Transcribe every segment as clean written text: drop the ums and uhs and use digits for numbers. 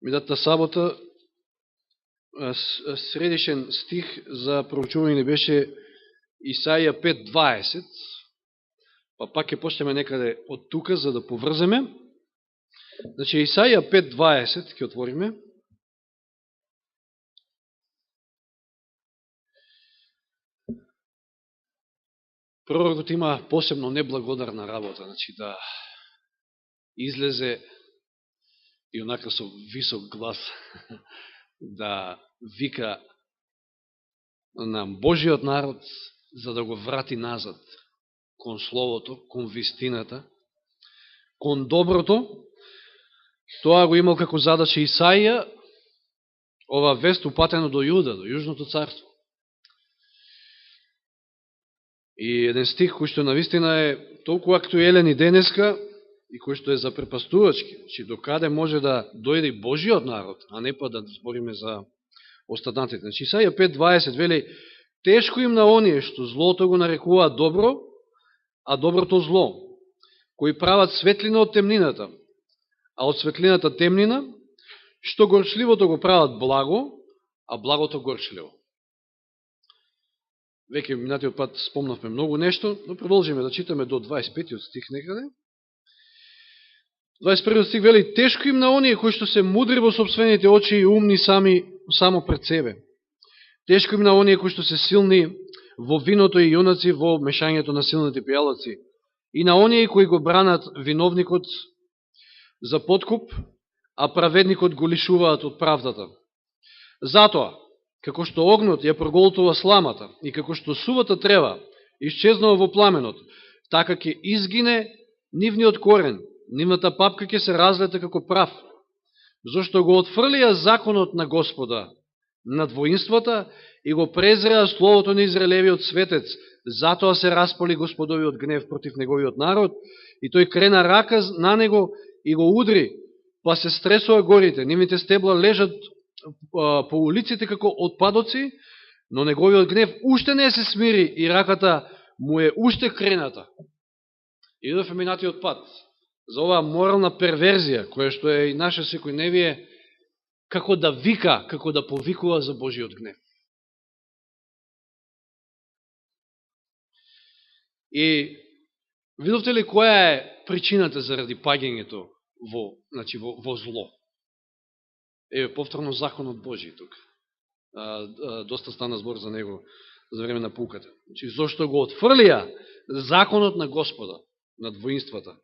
Минатата сабота средишен стих за проучување беше Исаија 5.20, па пак ќе почнеме некаде од тука за да поврземе. Значи Исаија 5.20 ќе отвориме. Пророкот има посебно неблагодарна работа, значи да излезе и онака со висок глас да вика на Божиот народ за да го врати назад кон Словото, кон вистината, кон доброто. Тоа го имал како задача Исаија, ова вест упатено до Јуда, до Јужното царство. И еден стих кој што навистина е толку актуелен и денеска, и кој што е запрепастувачки, че докаде може да дојде Божиот народ, а не па да збориме за останатите. Значи Исаија 5.20 вели: тешко им на оние што злото го нарекуваат добро, а доброто зло, кои прават светлина од темнината, а од светлината темнина, што горчливото го прават благо, а благото горчливо. Веќе минатиот пат спомнавме многу нешто, но продолжиме да читаме до 25 стих некаде. 21 стих вели: тешко им на оние кои што се мудри во собствените очи и умни само пред себе. Тешко им на оние кои што се силни во виното и јунаци во мешањето на силните пијалаци. И на оние кои го бранат виновникот за подкуп, а праведникот го лишуваат од правдата. Затоа, како што огнот ја проголтува сламата и како што сувата трева исчезнува во пламенот, така ќе изгине нивниот корен, нивната папка ќе се разлета како прав, зашто го отфрлија законот на Господа над воинствата и го презреа словото на Израелевиот светец, затоа се распали Господовиот гнев против неговиот народ и тој крена рака на него и го удри, па се стресува горите, нивните стебла лежат по улиците како отпадоци, но неговиот гнев уште не се смири и раката му е уште крената. И до минатиот пат за оваа морална перверзија, која што е и наша секојневие, како да вика, како да повикува за Божиот гнев. И видовте ли која е причината заради паѓањето во зло? Еве, повторно законот Божи тука. Доста стана збор за него за време на пуката. Значи, зашто го отфрлија законот на Господа над воинствата.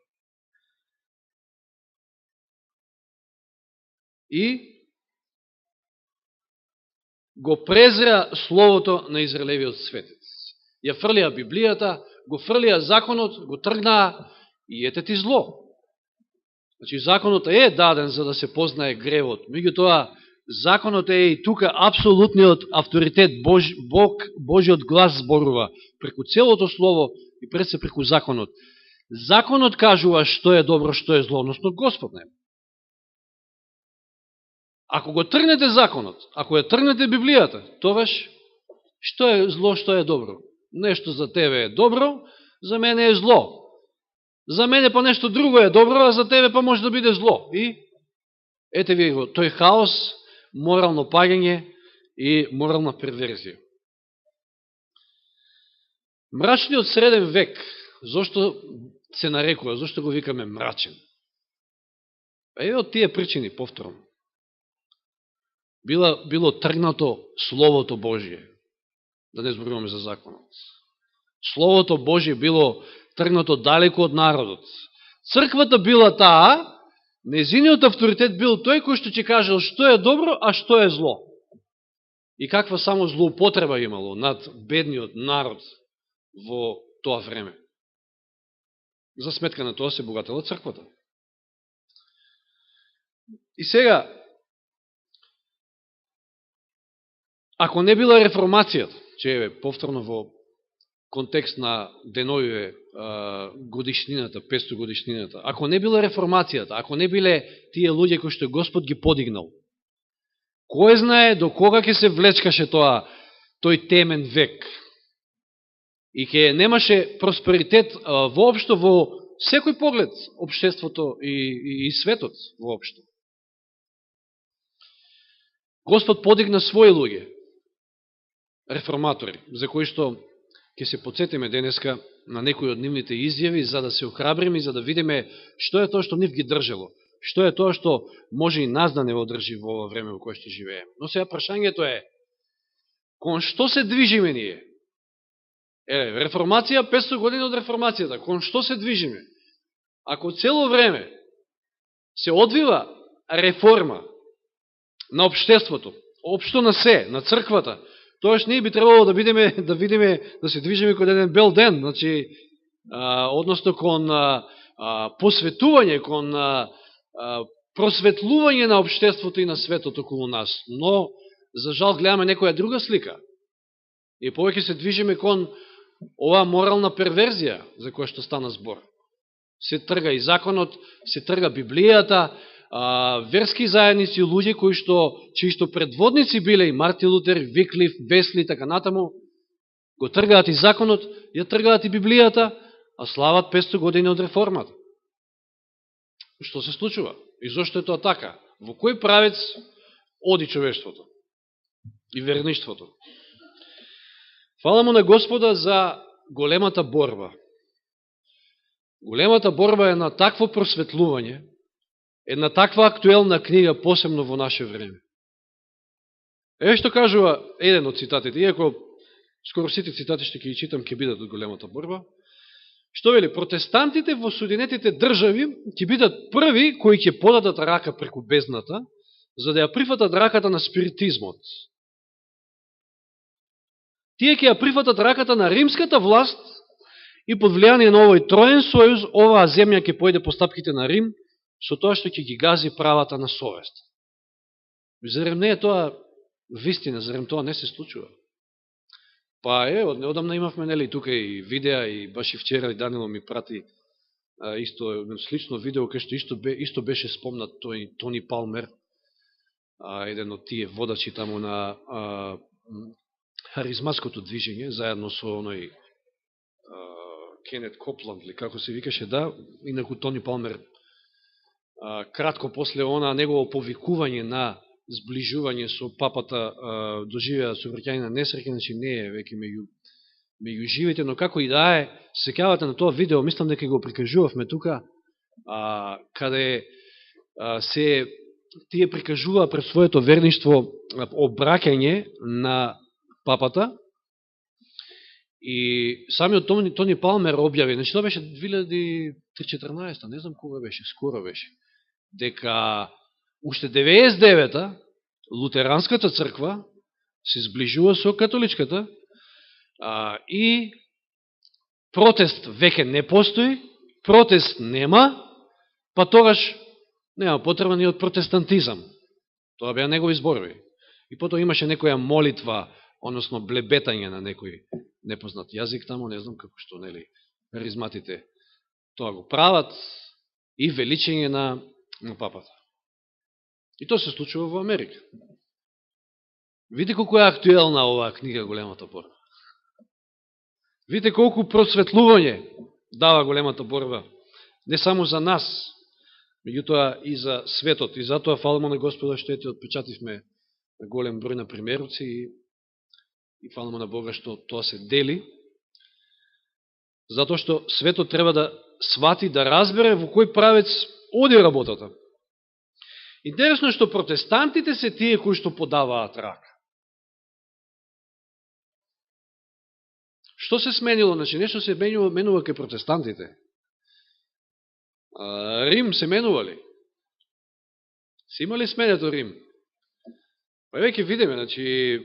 И го презреа словото на Израелевиот светец. Ја фрлија Библијата, го фрлија законот, го тргнаа и ете ти зло. Значи, законот е даден за да се познае гревот. Меѓутоа, законот е и тука апсолутниот авторитет. Божиот глас зборува преку целото слово и пред се преку законот. Законот кажува што е добро, што е зло, односно Господ не. Ако го тргнете законот, ако ја тргнете Библијата, тогаш што е зло, што е добро? Нешто за тебе е добро, за мене е зло. За мене па нешто друго е добро, а за тебе па може да биде зло. И ете ви го, тој хаос, морално паѓање и морална перверзија. Мрачниот среден век, зошто се нарекува, зошто го викаме мрачен? Еве од тие причини, повторно. Било тргнато Словото Божие, да не зборуваме за законот. Словото Божие било тргнато далеко од народот. Црквата била таа, незиниот авторитет бил тој кој што ќе кажел што е добро, а што е зло. И каква само злоупотреба имало над бедниот народ во тоа време. За сметка на тоа се богатела црквата. И сега, ако не била реформацијата, че е повторно во контекст на деновиве годишнината, 500 годишнината, ако не била реформацијата, ако не биле тие луѓе кои што Господ ги подигнал, кој знае до кога ќе се влечкаше тој темен век и ќе немаше просперитет воопшто во секој поглед, општеството и светот воопшто. Господ подигна своји луѓе, реформатори, за кои што ќе се подсетиме денеска на некои од нивните изјави, за да се охрабриме и за да видиме што е тоа што нив ги држело, што е тоа што може и нас да не одржи во ова време во кое што живеем. Но сега прашањето е, кон што се движиме ние? Реформација, 500 години од реформацијата, кон што се движиме? Ако цело време се одвива реформа на општеството, општо на се, на црквата, тоаш ние би требало да видиме, да се движиме кон еден бел ден, значи, односно кон посветување, кон просветлување на општеството и на светот околу нас. Но, за жал, гледаме некоја друга слика. И повеќе се движиме кон оваа морална перверзија за која што стана збор. Се трга и законот, се трга Библијата, верски заедници, луѓе чии што предводници биле и Мартин Лутер, Виклиф, Весли, така натаму, го тргаат и законот, ја тргаат и Библијата, а слават 500 години од реформата. Што се случува? И зошто е тоа така? Во кој правец оди човештвото и верништвото? Фала му на Господа за големата борба. Големата борба е на такво просветлување, една таква актуелна книга, посебно во наше време. Еве што кажува еден од цитатите, иако скоро сите цитати што ќе ги читам ќе бидат од големата борба. Што вели? Протестантите во Соединетите држави ќе бидат први кои ќе подадат рака преку бездната, за да ја прифатат раката на спиритизмот. Тие ќе ја прифатат раката на римската власт и под влијание на овој троен сојуз, оваа земја ќе појде по стапките на Рим, со тоа што ќе ги гази правата на совест. Зарем не е тоа вистина, зарем тоа не се случува? Па одамна имавме, нели, тука и видеа, и баш и вчера и Данило ми прати исто слично видео, кај што исто беше спомнат Тони Палмер, еден од тие водачи таму на харизматското движење, заедно со оној Кенет Копланд, или како се викаше, да, инаку Тони Палмер, кратко после она негово повикување на зближување со папата, доживеа совраќање на несреќа, значи не е веќе меѓу живите, но како и да е, сеќавате на тоа видео, мислам дека го прикажувавме тука, каде тие прикажуваа пред своето верништво обраќање на папата, и самиот Тони Палмер објави, значи тоа беше 2014, не знам кога беше, скоро беше, дека уште 99-та лутеранската црква се зближува со католичката и протест веќе не постои, протест нема, па тогаш нема потреба ни од протестантизам. Тоа беа негови зборови. И потоа имаше некоја молитва, односно блебетање на некој непознат јазик таму, не знам како што, нели, харизматите тоа го прават, и величење на папата. И тоа се случува во Америка. Видите колку е актуелна оваа книга Големата борба. Видите колку просветлување дава Големата борба, не само за нас, меѓутоа и за светот. И затоа фалимо на Господа што ете отпечативме голем број на примеруци и фалимо на Бога што тоа се дели, затоа што светот треба да свати, да разбере во кој правец оди работата. Интересно е што протестантите се тие кои што подаваат рака. Што се сменило? Значи, нешто се менува кај протестантите. Рим се менували? Се имали сменето Рим? Па веќе видиме, значи,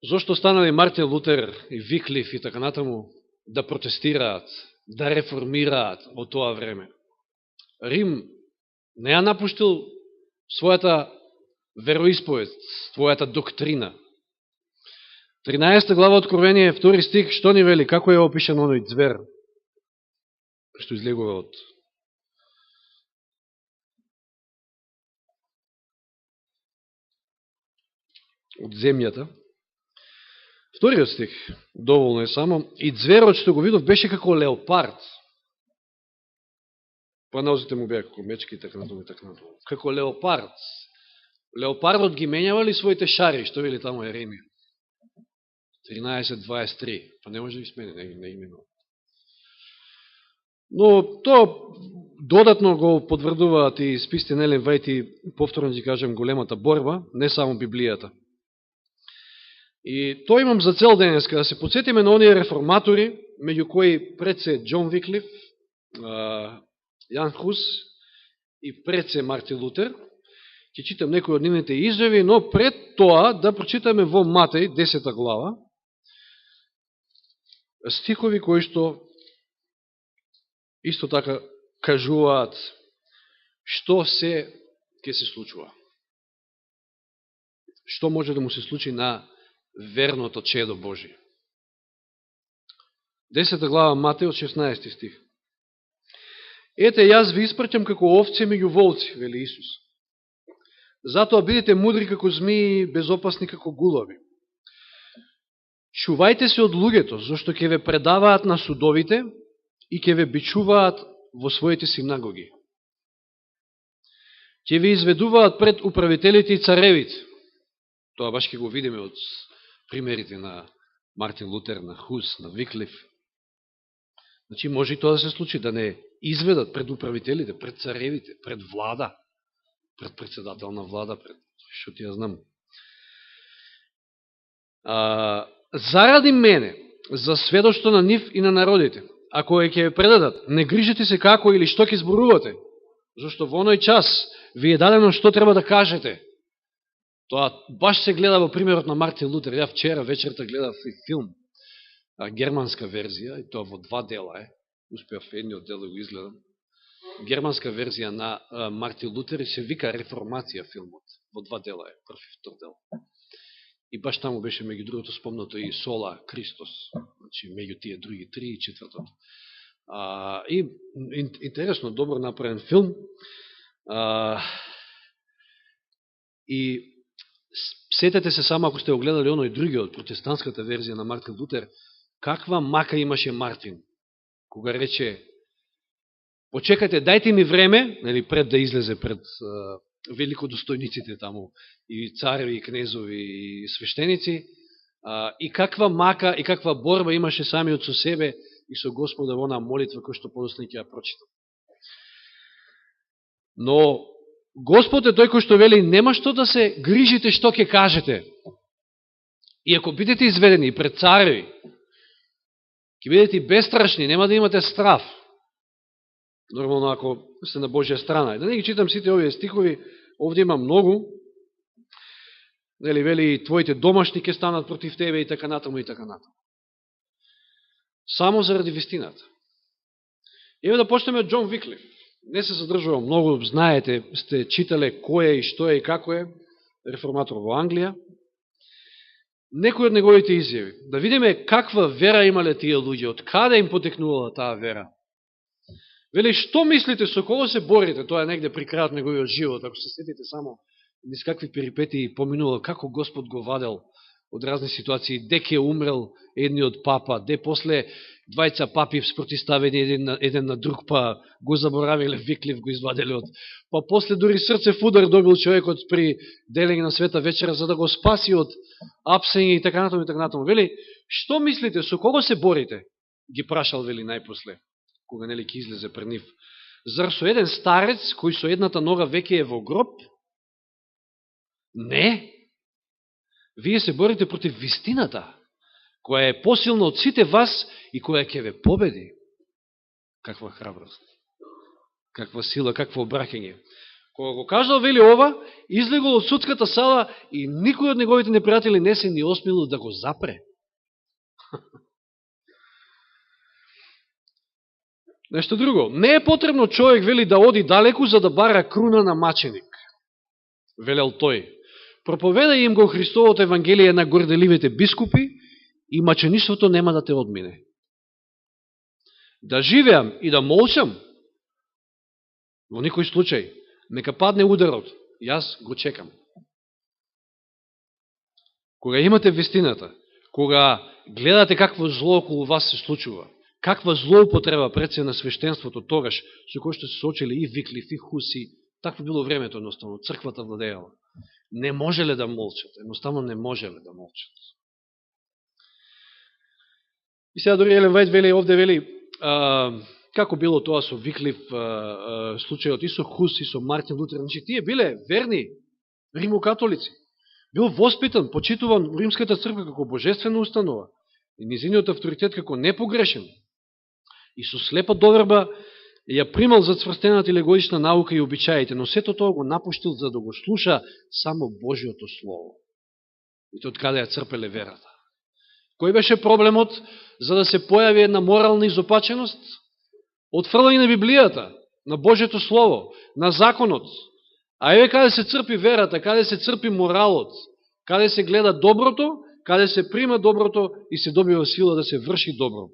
зошто станали Мартин Лутер и Виклиф и така натаму да протестираат, да реформираат во тоа време. Рим не ја напуштил својата вероисповед, својата доктрина. 13 глава Откровение, 2 стих, што ни вели, како е опишан оној звер, што излегува од земјата. Вториот стих, доволно е само, и зверот што го видов беше како леопард. Па наузите му беа како мечки и така натаму. Како леопард. Леопардот ги менјава ли своите шари, што вели таму Еремија? 13.23, па не може да ги смени, не именува. Но тоа додатно го подврдуваат и списите на Елен Вајт и повторно ќе кажем големата борба, не само Библијата. И тоа имам за цел денеска, да се подсетиме на оние реформатори, меѓу кои пред се Џон Виклиф, Јан Хус и пред се Мартин Лутер. Ќе читам некои од нивните изјави, но пред тоа да прочитаме во Матеј, 10 глава, стихови кои што исто така кажуваат што се ќе се случува. Што може да му се случи на верното чедо Божие. 10 глава Матеј од 16 стих. Ете, јас ви испраќам како овце меѓу волци, вели Исус. Затоа бидете мудри како змии, безопасни како гулави. Чувајте се од луѓето, зашто ќе ве предаваат на судовите и ќе ве бичуваат во своите синагоги. Ќе ве изведуваат пред управителите и царевите. Тоа баш ќе го видиме од примерите на Мартин Лутер, на Хус, на Виклиф. Значи, може и тоа да се случи, да не изведат пред управителите, пред царевите, пред влада, пред председател на влада, пред што ти ја знам. Заради мене, за сведоштво на нив и на народите, ако ќе ве предадат, не грижете се како или што ќе зборувате, зашто во оној час ви е дадено што треба да кажете. Тоа баш се гледа во примерот на Мартин Лутер. Ја вчера вечерта гледав и филм, германска верзија, и тоа во 2 дела успеав едниот дел да го изгледам. Германска верзија на Мартин Лутер и се вика Реформација филмот. Во 2 дела прв и втор дел. И баш таму беше меѓу другото спомнато и Сола Христос, значи меѓу тие други 3 и 4. И интересно, добро направен филм. И сетете се само, ако сте огледали оној другиот, протестантската верзија на Мартин Лутер, каква мака имаше Мартин, кога рече, почекайте, дајте ми време, нели, пред да излезе пред великодостојниците таму, и цареви, и кнезови, и свештеници, и каква мака, и каква борба имаше самиот со себе и со Господа во онаа молитва, кој што подоцна ќе ја прочитам. Но Господ е тој кој што вели, нема што да се грижите што ќе кажете. И ако бидете изведени пред цареви, ќе бидете бестрашни, нема да имате страв. Нормално, ако сте на Божја страна. Да не ги читам сите овие стихови, овде има многу. Нели, вели, твоите домашни ќе станат против тебе и така натаму и така натаму. Само заради вистината. Еве да почнеме од Џон Виклиф. Не се задржувам многу, знаете, сте читале кој е и што е и како е, реформатор во Англија. Некои од неговите изјави. Да видиме каква вера имале тие луѓе, од каде им потекнувала таа вера. Вели, што мислите, со кого се борите? Тоа е негде при крајот неговиот живот, ако се сетите само низ какви перипетии поминувал, како Господ го вадел од разни ситуации, де ке умрел едниот папа, де после двајца папи спротиставени еден на друг, па го заборавиле, Виклиф го изваделе од... Па после дури срцев удар добил човекот при делење на света вечера, за да го спаси од апсење и така натаму и така натаму. Вели, што мислите, со кого се борите? Ги прашал, вели, најпосле, кога нели ќе излезе пред нив. Зар со еден старец, кој со едната нога веќе е во гроб? Не. Вие се борите против вистината, која е посилна од сите вас и која ќе ве победи. Каква храброст, каква сила, какво обраќање. Кога го кажал, вели, ова, излегол од судската сала и никој од неговите непријатели не се ни осмелил да го запре. Нешто друго. Не е потребно човек, вели, да оди далеку за да бара круна на маченик. Велел тој. Проповедај им го Христовото Евангелие на горделивите бискупи и мачеништвото нема да те одмине. Да живеам и да молчам, во никој случај, нека падне ударот, јас го чекам. Кога имате вистината, кога гледате какво зло околу вас се случува, каква злоупотреба пред се на свештенството тогаш, со кој што се соочили и Виклиф, и Хуси, такво било времето, едноставно, црквата владејала. не можеле да молчат, едноставно не можеле да молчат. И сега дори Елен Вајд вели, овде вели, како било тоа со Виклив, случајот и со Хус, и со Мартин Лутер, значи тие биле верни римокатолици. Бил воспитан, почитуван во Римската црква како божествена установа и низиниот авторитет како непогрешен. И со слепа доверба ја примал за цврстената или годишна наука и обичаите, но сето тоа го напуштил за да го слуша само Божиото Слово. И тоа од каде ја црпеле верата. Кој беше проблемот за да се појави една морална изопаченост? Отфрлање на Библијата, на Божието Слово, на законот. А еве каде се црпи верата, каде се црпи моралот, каде се гледа доброто, каде се прима доброто и се добива сила да се врши добро.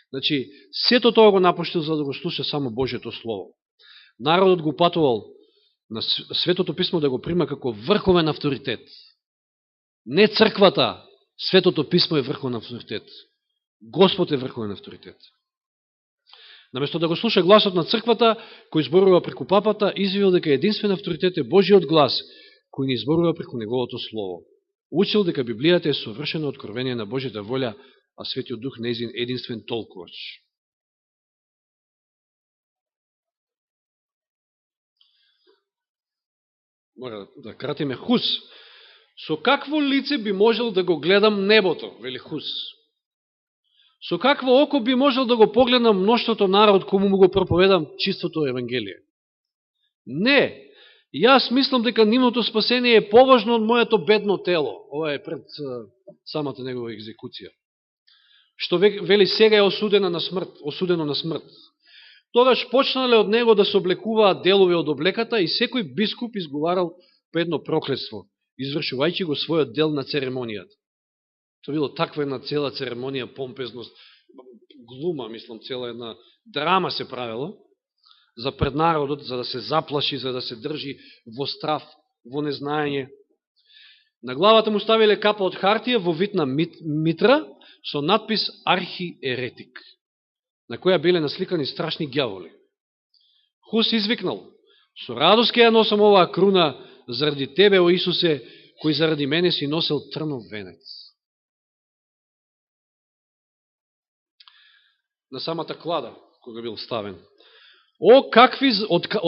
Значи, сето тоа го напуштил за да го слуша само Божието Слово. Народот го патувал на Светото Писмо да го прима како врховен авторитет. Не црквата, Светото Писмо е врховен авторитет. Господ е врховен авторитет. Наместо да го слуша гласот на црквата, кој зборува преку папата, извил дека единствен авторитет е Божиот глас, кој ни зборува преку неговото Слово. Учил дека Библијата е совршено откровение на Божјата волја, а Светиот Дух нејзин единствен толкувач. Мора да кратиме. Хус. Со какво лице би можел да го гледам небото, вели Хус? Со какво око би можел да го погледам мноштвото народ кому му го проповедам чистото Евангелие? Не, јас мислам дека нивното спасение е поважно од моето бедно тело. Ова е пред самата негова екзекуција. Што вели сега е осудено на смрт. Тогаш почнале од него да се облекуваат делови од облеката и секој бискуп изговарал по едно проклетство, извршувајќи го својот дел на церемонијата. Тоа било таква една цела церемонија, помпезност, глума, мислам, цела една драма се правила за пред народот, за да се заплаши, за да се држи во страв, во незнаење. На главата му ставиле капа од хартија во вид на митра со надпис архиеретик, на која биле насликани страшни ѓаволи. Хус извикнал: со радост ке ја носам оваа круна заради тебе, о Исусе, кој заради мене си носел трнов венец. На самата клада, кога бил ставен. Од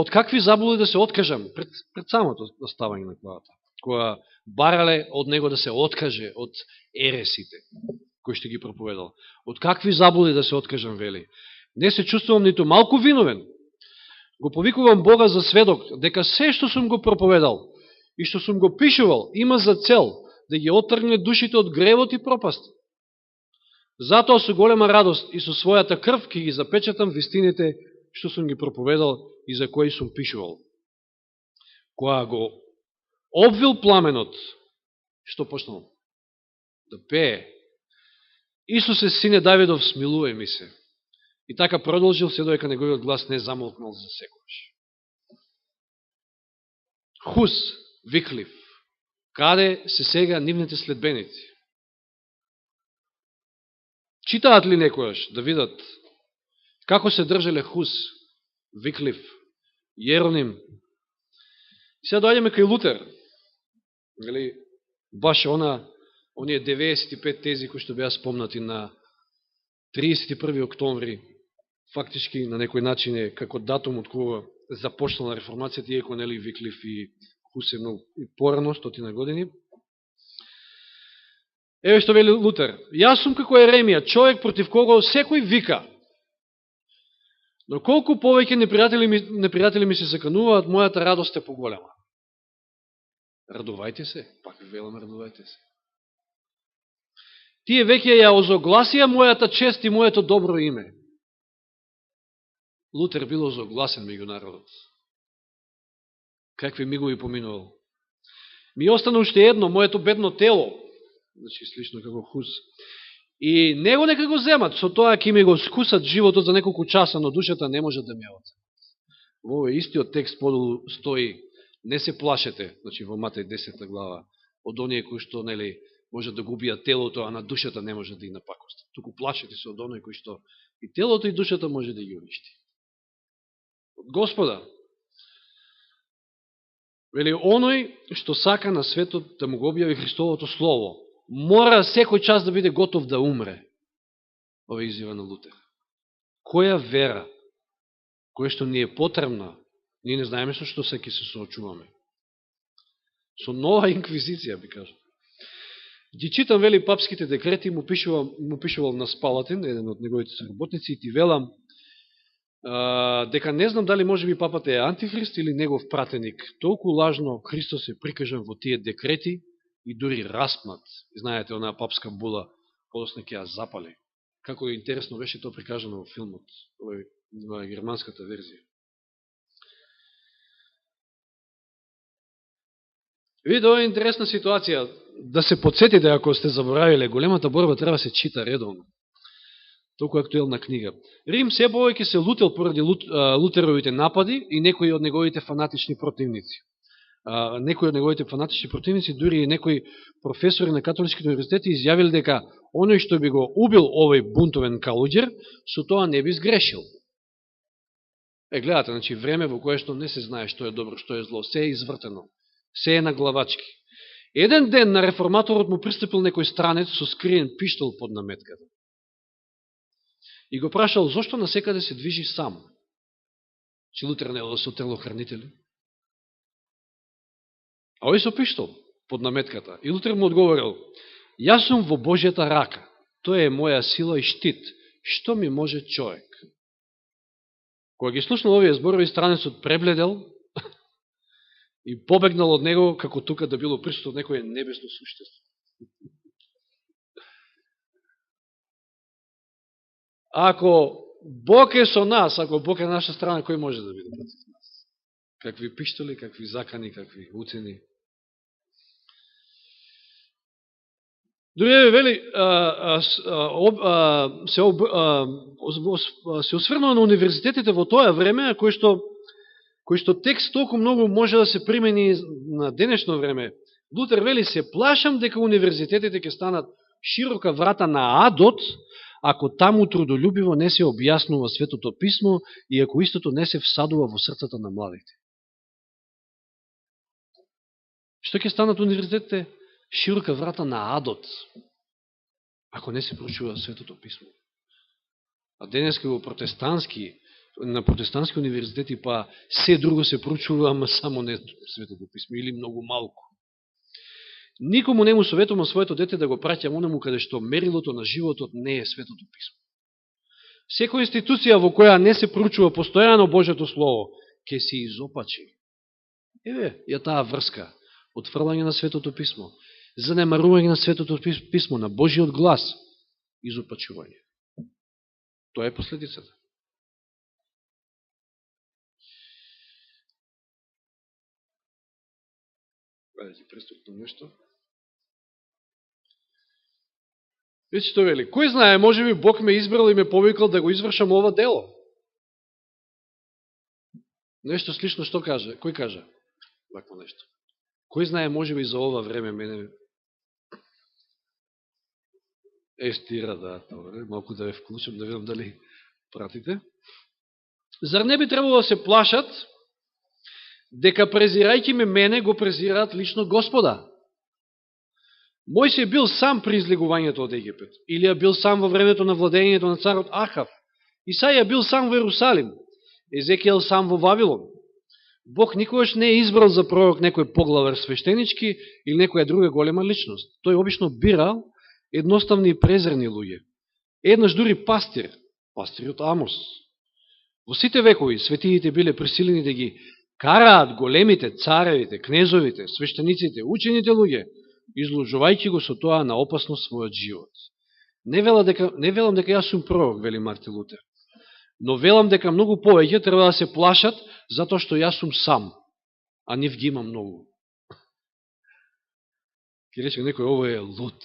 какви заблуди да се откажам пред самото ставање на кладата, која барале од него да се откаже од ересите, кои што ги проповедал. Од какви заблуди да се откажам, вели? Не се чувствувам ниту малку виновен. Го повикувам Бога за сведок, дека се што сум го проповедал и што сум го пишувал, има за цел да ги оттргне душите од гревот и пропаст. Затоа со голема радост и со својата крв ќе ги запечатам вистините што сум ги проповедал и за кои сум пишувал. Која го обвил пламенот, што почнал? Да пее. Исусе, сине Давидов, смилувај ми се. И така продолжил се доека неговиот глас не замолкнал за секојаш. Хус, Виклив, каде се сега нивните следбеници? Читаат ли некојаш да видат како се држале Хус, Виклив, Јероним? И сега доаѓаме кај Лутер. Баш оние 95 тези кои што беа спомнати на 31. октомври, фактички на некој начин е како датум од кога започнала реформацијата, иако нели Виклив и Хус е многу порано, 100 години. Еве што вели Лутер: јас сум како Еремија, човек против кого секој вика. Но колку повеќе непријатели ми се закануваат, мојата радост е поголема. Радувајте се, пак ви велам, радувајте се. Тие веќе ја озогласија мојата чест и моето добро име. Лутер бил озогласен меѓу народот. Какви мигови поминувал. Ми остана уште едно, моето бедно тело, значи слично како Хус. И него нека го земат, со тоа ќе ми го скусат животот за неколку часа, но душата не може да ми ја оцемат. Во истиот текст подолу стои: не се плашете, значи во Матеј 10 глава, од оние кои што нели може да губиат телото, а на душата не може да ги напакостат. Туку плашете се од оние кои што и телото и душата може да ги уништи. Од Господа. Вели, оној што сака на светот да му го објави Христовото Слово, мора секој час да биде готов да умре. Ова изјава на Лутер. Која вера, која што ни е потребна, ние не знаеме со што секи се соочуваме. Со нова инквизиција, би кажа. Ги читам, вели, папските декрети, му пишувал на Спалатин, еден од неговите соработници, и ти велам, дека не знам дали може би папата е антихрист или негов пратеник. Толку лажно Христос е прикажан во тие декрети и дури распнат. Знаете, онаа папска була, подосна ќе ја запали. Како интересно беше тоа прикажано во филмот, во германската верзија. Видите, ова е интересна ситуација. Да се подсетите, ако сте заборавиле, големата борба треба се чита редовно. Толку актуелна книга. Рим се повеќе се лутел поради Лутеровите напади и некои од неговите фанатични противници. Некои од неговите фанатични противници, дури и некои професори на католичките универзитети изјавили дека оној што би го убил овој бунтовен калуѓер, со тоа не би сгрешил. Гледате, значи време во кое што не се знае што е добро, што е зло, се е извртено, се е на главачки. Еден ден на реформаторот му пристапил некој странец со скриен пиштол под наметката. И го прашал, зошто насекаде се движи сам? Че Лутер не е со телохранители? А овој со пиштол под наметката. И Лутер му одговорил, јас сум во Божјата рака, тоа е моја сила и штит, што ми може човек? Кога ги слушнал овие зборови, странецот пребледел и побегнал од него, како тука да било присутно некоје небесно суштество. Ако Бог е со нас, ако Бог е на наша страна, кој може да биде против нас? Какви пиштоли, какви закани, какви уцени. Дори вели, се осврнува на универзитетите во тоа време, кој што текст толку многу може да се примени на денешно време. Лутер вели, се плашам дека универзитетите ќе станат широка врата на адот, ако таму трудолюбиво не се објаснува Светото Писмо и ако истото не се всадува во срцата на младите. Што ќе станат универзитетите? Широка врата на адот, ако не се проучува Светото Писмо. А денеска во на протестантски универзитети па се друго се проучува, ама само не Светото Писмо, или многу малку. Никому не му советувам своето дете да го праќам онаму каде што мерилото на животот не е Светото Писмо. Секоја институција во која не се проучува постојано Божјото Слово, ќе се изопачи. Еве, ја таа врска, отфрлање на Светото Писмо, занемарување на Светото Писмо, на Божиот глас, изопачување. Тоа е последицата. Да ќе преступнам нешто. Веќе што вели, кој знае, може би Бог ме избрал и ме повикал да го извршам ова дело. Нешто слично што каже? Кој каже? Вакво нешто. Кој знае, може би за ова време мене стира, да, добре, малку да ве вклучам, да видам дали пратите. Зар не би требало да се плашат дека презирајќи ме мене го презираат лично Господа? Мојсија бил сам при излегувањето од Египет. Илија бил сам во времето на владењето на царот Ахав. Исаја бил сам во Ерусалим. Езекијел сам во Вавилон. Бог никогаш не е избрал за пророк некој поглавар свештенички или некоја друга голема личност. Тој обично бира едноставни и презрени луѓе. Еднаш дури пастирот Амос. Во сите векови светиите биле присилени да ги караат големите, царевите, кнезовите, свештениците, учените луѓе, изложувајќи го со тоа на опасност својот живот. Не велам дека јас сум пророк, вели Мартин Лутер, но велам дека многу повеќе треба да се плашат затоа што јас сум сам, а нив ги има многу. Ке рече некој, ово е лут.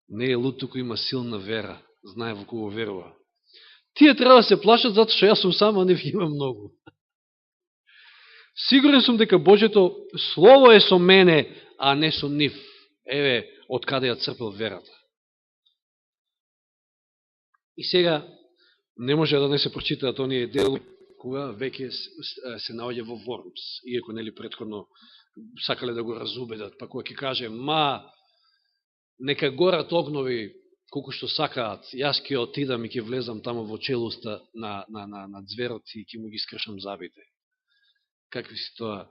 Не е лут, туку има силна вера, знае во кого верува. Тие треба да се плашат затоа што јас сум сам, а нив ги има многу. Сигурен сум дека Божјето Слово е со мене, а не со нив. Еве, од каде ја црпел верата. И сега, не може да не се прочитаат оние дел кога веќе се наоѓа во Вормс, иако нели претходно сакале да го разубедат, па кога ќе каже, нека горат огнови колку што сакаат, јас ќе отидам и ќе влезам тамо во челуста на зверот и ќе му ги скршам забите. Какви си тоа?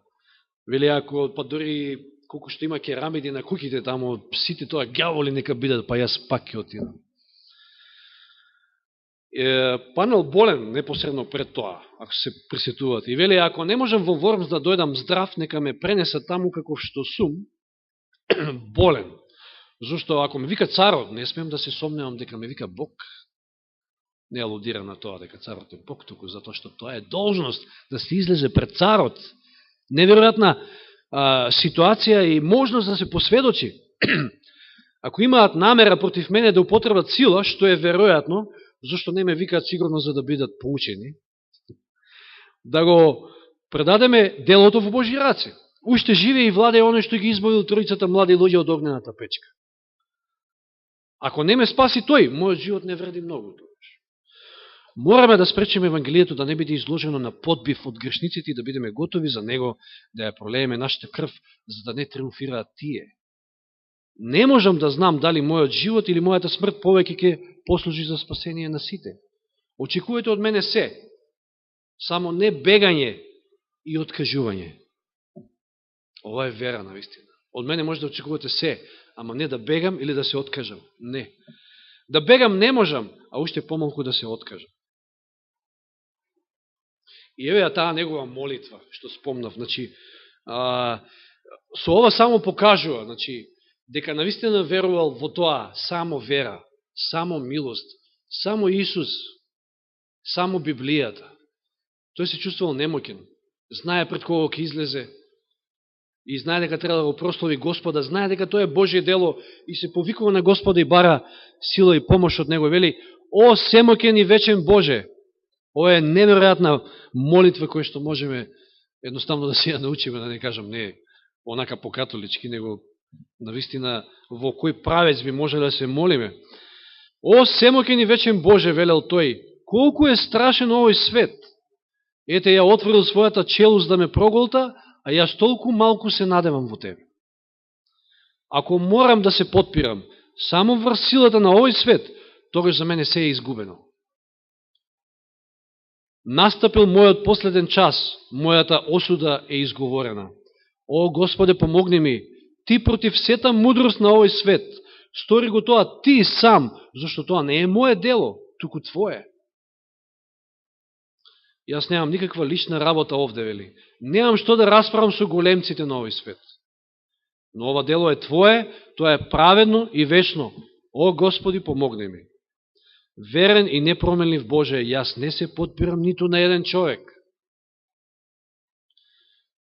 Вели, ако па дори колку што има керамиди на куќите тамо, сите тоа ѓаволи нека бидат, па јас пак ќе отидам. Панел болен непосредно пред тоа, ако се присетуват. И вели, ако не можам во Вормс да дојдам здрав, нека ме пренесат таму како што сум, болен. Зошто ако ме вика царот, не смеам да се сомневам дека ме вика Бог. Не алудира на тоа дека царот е Бог, туку затоа што тоа е должност да се излезе пред царот. Неверојатна ситуација и можност да се посведочи. Ако имаат намера против мене да употребат сила, што е веројатно, зашто не ме викаат сигурно за да бидат поучени, да го предадеме делото во Божји раце. Уште живе и владе оној што ги избавил тројцата млади луѓе од огнената печка. Ако не ме спаси тој, мојот живот не вреди многу. Мораме да спречиме Евангелието да не биде изложено на подбив од грешниците и да бидеме готови за него, да ја пролееме нашата крв, за да не триумфираат тие. Не можам да знам дали мојот живот или мојата смрт повеќе ќе послужи за спасение на сите. Очекувате од мене се, само не бегање и откажување. Ова е вера на вистина. Од мене може да очекувате се, ама не да бегам или да се откажам. Не. Да бегам не можам, а уште помалку да се откажам. И еве таа негова молитва, што спомнав, со ова само покажува, дека навистина верувал во тоа само вера, само милост, само Исус, само Библијата. Тој се чувствувал немоќен, знае пред кого ќе излезе и знае дека треба да го прослави Господа, знае дека тоа е Божие дело и се повикува на Господа и бара сила и помош од Него. Вели, о, семоќен и вечен Боже! Ова е неверојатна молитва која што можеме едноставно да се ја научиме, да не кажам не онака по-католички, него навистина во кој правец би можеле да се молиме. О, семоќен и вечен Боже, велел тој, колку е страшен овој свет! Ете, ја отворил својата челуст да ме проголта, а јас толку малку се надевам во Тебе. Ако морам да се потпирам само врз силата на овој свет, тогаш за мене се е изгубено. Настапил мојот последен час, мојата осуда е изговорена. О, Господе, помогни ми, Ти против сета мудрост на овој свет, стори го тоа Ти сам, зашто тоа не е моје дело, туку Твое. Јас немам никаква лична работа овде, вели. Немам што да расправам со големците на овој свет. Но ова дело е Твое, тоа е праведно и вечно. О, Господи, помогни ми. Верен и непроменлив Боже, јас не се подпирам ниту на еден човек.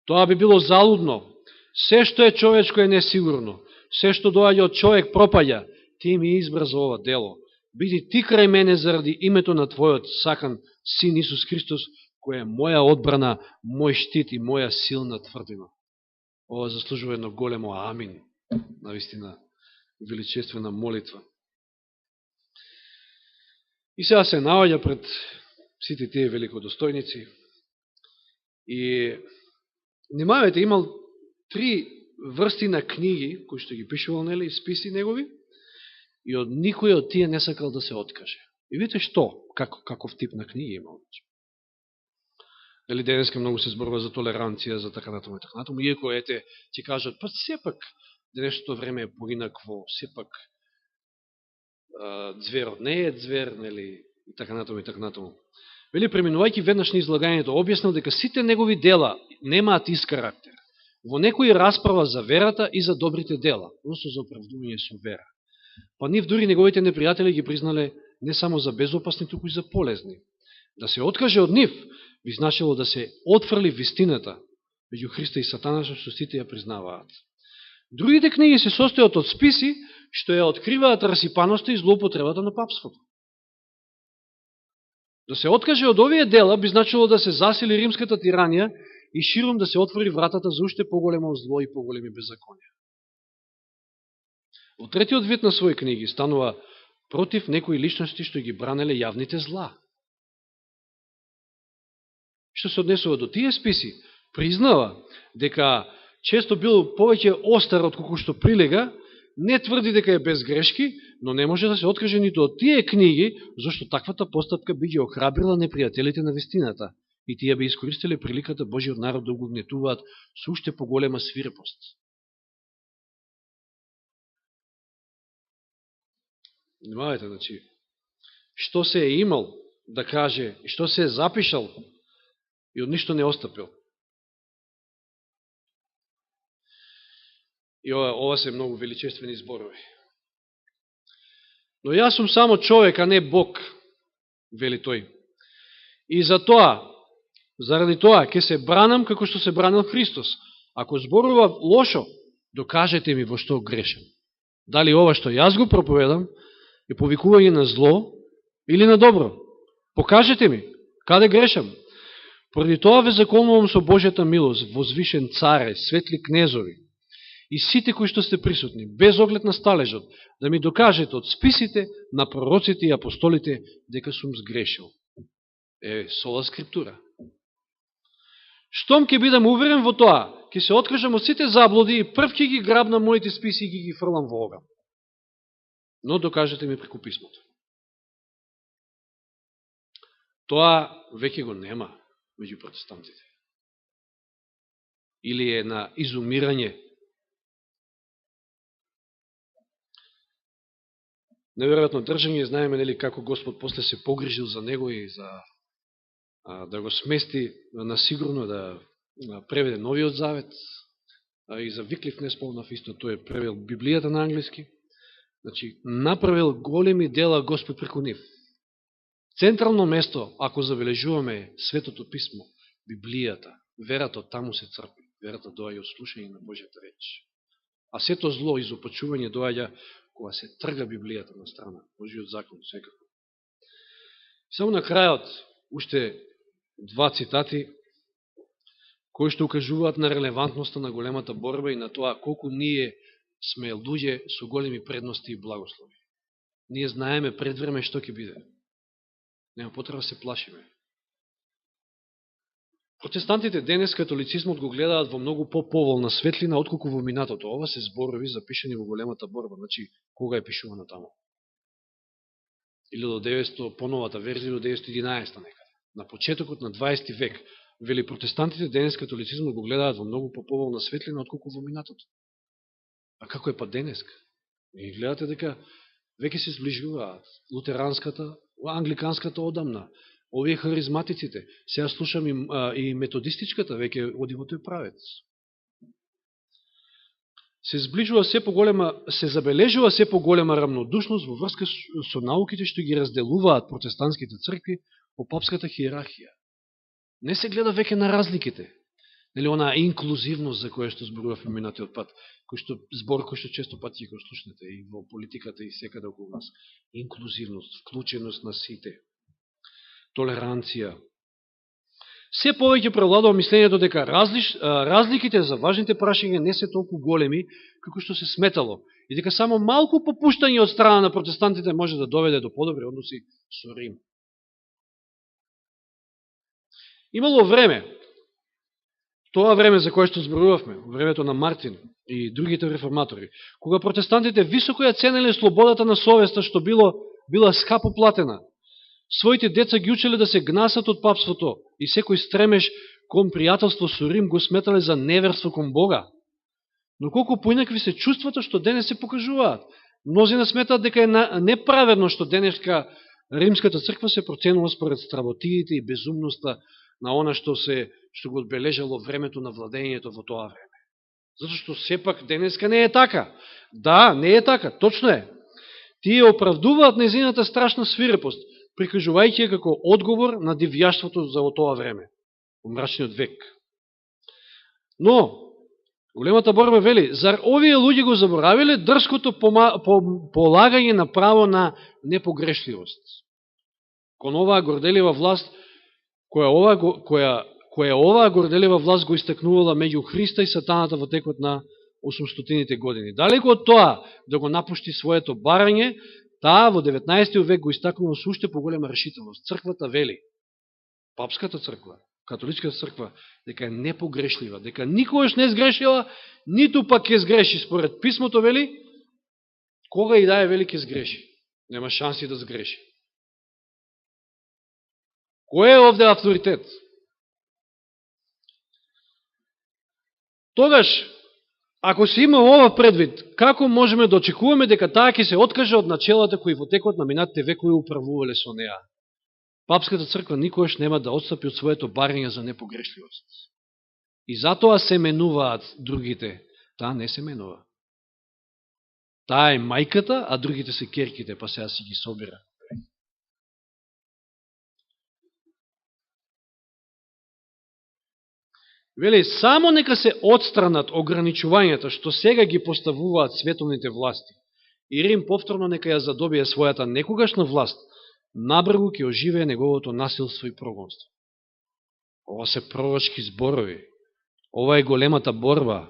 Тоа би било залудно. Се што е човечко е несигурно. Се што доаѓа од човек пропаѓа. Ти ми избра за ова дело. Биди Ти крај мене заради името на Твојот сакан Син Исус Христос, која е моја одбрана, мој штит и моја силна тврдина. Ова заслужува едно големо амин. Навистина величествена молитва. И сега се наоѓа пред сите тие великодостојници. И внимавајте, имал 3 врсти на книги, кои што ги пишувал, нели, списи негови, и од никој од тие не сакал да се откаже. И видите што, каков тип на книги имал. Дали денеска многу се зборува за толеранција, за така натаму и така натаму, иако ете, ќе кажат, па сепак денешното време е поинакво, сепак зверот не е звер, нели, и така натаму и така натаму. Вели, преминувајќи веднаш на излагањето, објаснил дека сите негови дела немаат ист карактер. Во некои расправа за верата и за добрите дела, односно за оправдување со вера. Па нив дури неговите непријатели ги признале не само за безопасни, туку и за полезни. Да се откаже од нив, би значило да се отфрли вистината меѓу Христа и Сатана, што сите ја признаваат. Другите книги се состојат од списи што ја откриваат расипаноста и злоупотребата на папството. Да се откаже од овие дела би значило да се засили римската тиранија и широм да се отвори вратата за уште поголемо зло и поголеми беззаконија. Во третиот вид на своји книги станува против некои личности што ги бранеле јавните зла. што се однесува до тие списи, признава дека често бил повеќе остар од колку што прилега, не тврди дека е без грешки, но не може да се откаже нито од тие книги, зашто таквата постапка би ги охрабрила непријателите на вистината и тие би искористиле приликата Божиот народ да го угнетуваат со уште поголема свирепост. Внимавајте, значи, што се е имал да каже, и што се е запишал, и од ништо не остапил. И ова се многу величествени зборови. Но јас сум само човек, а не Бог, вели тој. И заради тоа, ќе се бранам како што се бранил Христос. Ако зборува лошо, докажете ми во што грешам. Дали ова што јас го проповедам е повикување на зло или на добро? Покажете ми, каде грешам? Поради тоа ве заколнувам со Божјата милост, возвишен царе, светли кнезови, и сите кои што сте присутни, без оглед на сталежот, да ми докажете од списите на пророците и апостолите дека сум сгрешил. Сола скриптура. Штом ќе бидам уверен во тоа, ќе се откажам од сите заблуди и прв ќе ги грабнам моите списи и ги фрлам во оган. Но докажете ми преку писмото. Тоа веќе го нема меѓу протестантите. Или е на изумирање. Неверојатно држање, знаеме нели како Господ после се погрижил за него и за да го смести на сигурно, да преведе Новиот Завет, и за Виклиф не спомнав исто, тој е превел Библијата на англиски. Значи, направил големи дела Господ преку нив. Централно место, ако забележуваме Светото Писмо, Библијата, верата таму се црпи. Верата доаѓа од слушање на Божјата реч. А сето зло и изопачување доаѓа кога се трга Библијата на страна, Божиот закон, секако. Само на крајот, уште два цитати, кои што укажуваат на релевантноста на големата борба и на тоа колку ние сме луѓе со големи предности и благослови. Ние знаеме пред време што ќе биде. Нема потреба да се плашиме. Протестантите денес католицизмот го гледаат во многу по-поволна светлина отколку во минатото. Ова се зборови запишани во големата борба. Значи, кога е пишувано тамо? Или до 900, поновата верзија до 911 некаде. На почетокот на 20 век, вели протестантите денес католицизмот го гледаат во многу по-поволна светлина отколку во минатото. А како е па денеска? И гледате дека веќе се сближуваат лутеранската, англиканската одамна, овие харизматиците. Сега слушам и методистичката, веќе оди во тој правец. Се зближува се поголема, се забележува се поголема рамнодушност во врска со науките што ги разделуваат протестантските цркви по папската хиерархија. Не се гледа веќе на разликите. Нели она инклузивност за која што зборувавме минатиот пат, збор кој што често пати го слушнете и во политиката и секаде околу нас. Инклузивност, вклученост на сите, толеранција. Се повеќе превладува мислењето дека разликите за важните прашања не се толку големи како што се сметало и дека само малку попуштање од страна на протестантите може да доведе до подобри односи со Рим. Имало време, тоа време за кое што зборувавме, времето на Мартин и другите реформатори, кога протестантите високо ја ценеле слободата на совеста што била скапо платена. Своите деца ги учеле да се гнасат од папството и секој стремеш кон пријателство со Рим го сметале за неверство кон Бога. Но колку поинакви се чувствата што денес се покажуваат. Мнозина сметаат дека е неправедно што денеска Римската црква се проценува според стработиите и безумноста на она што го одбележало времето на владењето во тоа време. Зато што сепак денеска не е така. Да, не е така, точно е. Тие оправдуваат незината страшна свирепост, прикажувајќи како одговор на дивјаштвото за тоа време, во мрачниот век. Но, големата борба вели, зар овие луѓе го заборавиле дрското полагање на право на непогрешливост? Кон оваа горделива власт, која оваа горделива власт го истакнувала меѓу Христа и сатаната во текот на 800-тините години. Далеко од тоа да го напушти своето барање, таа во 19. век го истакнува со уште поголема решителност. Црквата вели, папската црква, католичката црква, дека е непогрешлива, дека никогаш не сгрешила, ниту пак ќе сгреши. Според писмото вели, кога и да е вели ќе сгреши. Нема шанси да сгреши. Кој е овде авторитет? Тогаш, ако се има ова предвид, како можеме да очекуваме дека таа ќе се откаже од начелата кои во текот на минатите векови управувале со неа? Папската црква никогаш нема да отстапи од своето барање за непогрешливост. И затоа се менуваат другите. Таа не се менува. Таа е мајката, а другите се керките, па сега си ги собира. Вели, само нека се отстранат ограничувањата што сега ги поставуваат световните власти. И Рим повторно нека ја задобие својата некогашна власт, набрзо ќе оживее неговото насилство и прогонство. Ова се пророчки зборови. Ова е големата борба.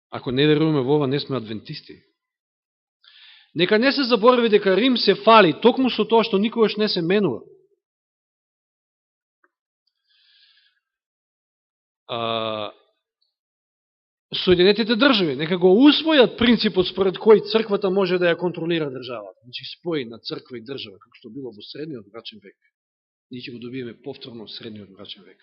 Ако не веруваме во ова, не сме адвентисти. Нека не се заборави дека Рим се фали токму со тоа што никогаш не се менува. Соединетите држави нека го усвојат принципот според кој црквата може да ја контролира државата. Значи спој на црква и држава, како што било во средниот мрачен век. Ние ќе го добиеме повторно во средниот мрачен век.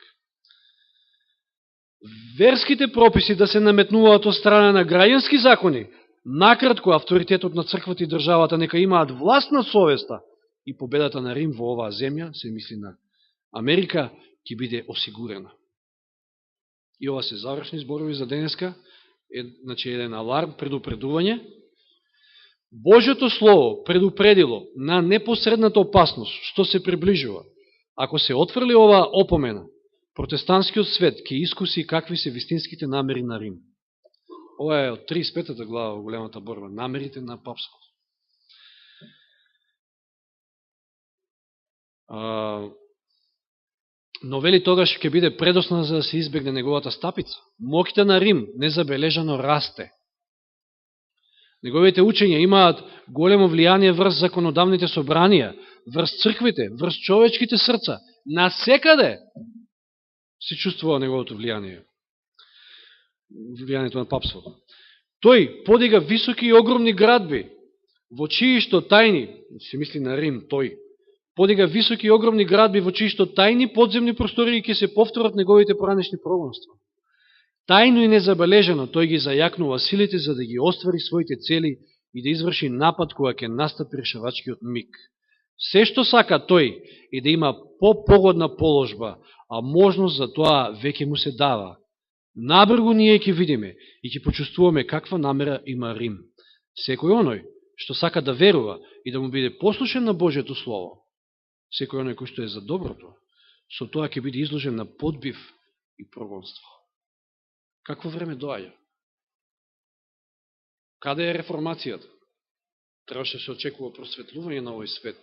Верските прописи да се наметнуваат од страна на граѓански закони, накратко авторитетот на црквата и државата нека имаат власт над совеста и победата на Рим во оваа земја, се мисли на Америка, ќе биде осигурена. И ова се завршни зборови за денеска, значи еден аларм, предупредување. Божјото Слово предупредило на непосредната опасност што се приближува. Ако се отфрли оваа опомена, протестантскиот свет ќе искуси какви се вистинските намери на Рим. Ова е од 35-та глава во големата борба, намерите на папството. Но вели тогаш ќе биде предосна за да се избегне неговата стапица. Моќта на Рим незабележано расте. Неговите учења имаат големо влијание врз законодавните собранија, врз црквите, врз човечките срца. Насекаде се чувствува неговото влијание. Влијанието на папството. Тој подига високи и огромни градби, во чиишто тајни, се мисли на Рим, тој, подига високи и огромни градби во чиишто тајни подземни простории ќе се повторат неговите поранешни прогонства. Тајно и незабележано тој ги зајакнува силите за да ги оствари своите цели и да изврши напад кога ќе настапи решавачкиот миг. Се што сака тој е да има по-погодна положба, а можност за тоа веќе му се дава. Набрзо ние ќе видиме и ќе почувствуваме каква намера има Рим. Секој оној што сака да верува и да му биде послушен на Божјето Слово, секој оној кој што е за доброто, со тоа ќе биде изложен на подбив и прогонство. Какво време доаѓа? Каде е реформацијата? Требаше да се очекува просветлување на овој свет.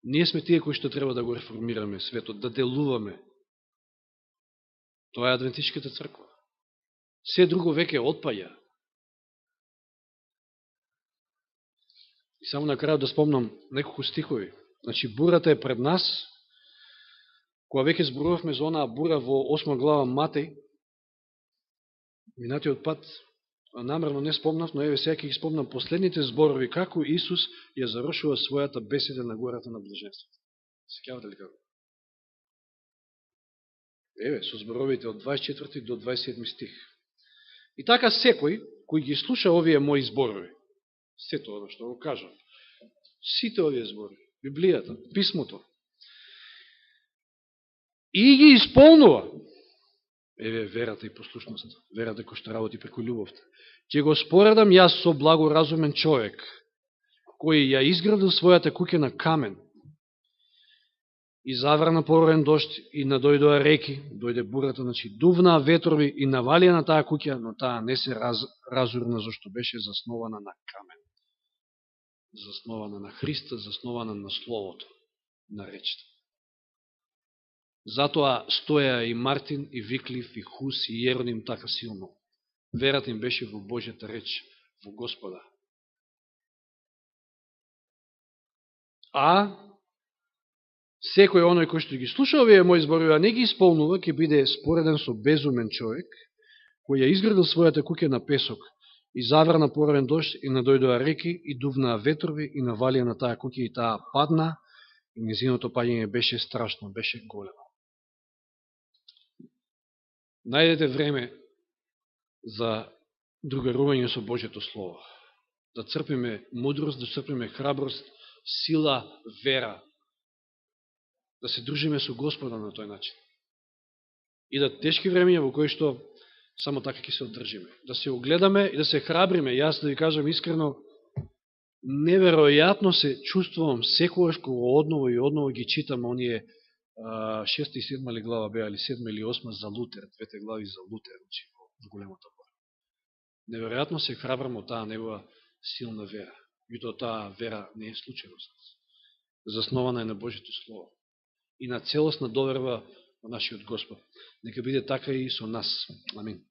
Ние сме тие кои што треба да го реформираме светот, да делуваме. Тоа е адвентичката црква. Се друго веќе отпаја. И само на крајот да спомнам неколку стихови. Значи, бурата е пред нас. Кога веќе зборувавме за онаа бура во 8 глава Матеј, минатиот пат, намерно не спомнав, но еве сега ќе ги спомнам последните зборови, како Исус ја завршува својата беседа на гората на блаженството. Сеќавате ли како? Еве, со зборовите од 24 до 27 стих. И така секој, кој ги слуша овие мои зборови, сето оно што го кажам, сите овие зборови, Библијата, Писмото, и ги исполнува, еве верата и послушноста, верата кој што работи преку љубовта, ќе го споредам јас со благоразумен човек, кој ја изградил својата куќа на камен, и заврна порорен дожд, и надојдоа реки, дојде бурата, значи дувнаа ветрови и навалија на таа куќа, но таа не се разурна, зашто беше заснована на камен. Заснована на Христа, заснована на Словото, на речта. Затоа стоја и Мартин, и Виклив, и Хус, и Јероним така силно. Верата им беше во Божјата реч, во Господа. А секој оној кој што ги слуша овие мои зборови, а не ги исполнува, ќе биде спореден со безумен човек, кој ја изградил својата куќа на песок, и заврна поровен дожд, и надојдоа реки, и дувнаа ветрови, и навалија на таа куќа, и таа падна, и незиното паѓање беше страшно, беше големо. Најдете време за другарување со Божјето Слово. Да црпиме мудрост, да црпиме храброст, сила, вера. Да се дружиме со Господа на тој начин. И да тешки времења во кои што само така ќе се одржиме. Да се огледаме и да се храбриме. Јас да ви кажам искрено, неверојатно се чувствувам секогаш кога одново и одново ги читам оние 6 и 7 глава беа, или 7 или 8 за Лутер, двете глави за Лутер, во големата бора. Неверојатно се храбрам од таа негова силна вера. Меѓутоа таа вера не е случајност. Заснована е на Божјето Слово и на целосна доверба во нашиот Господ. Нека биде така и со нас. Амин.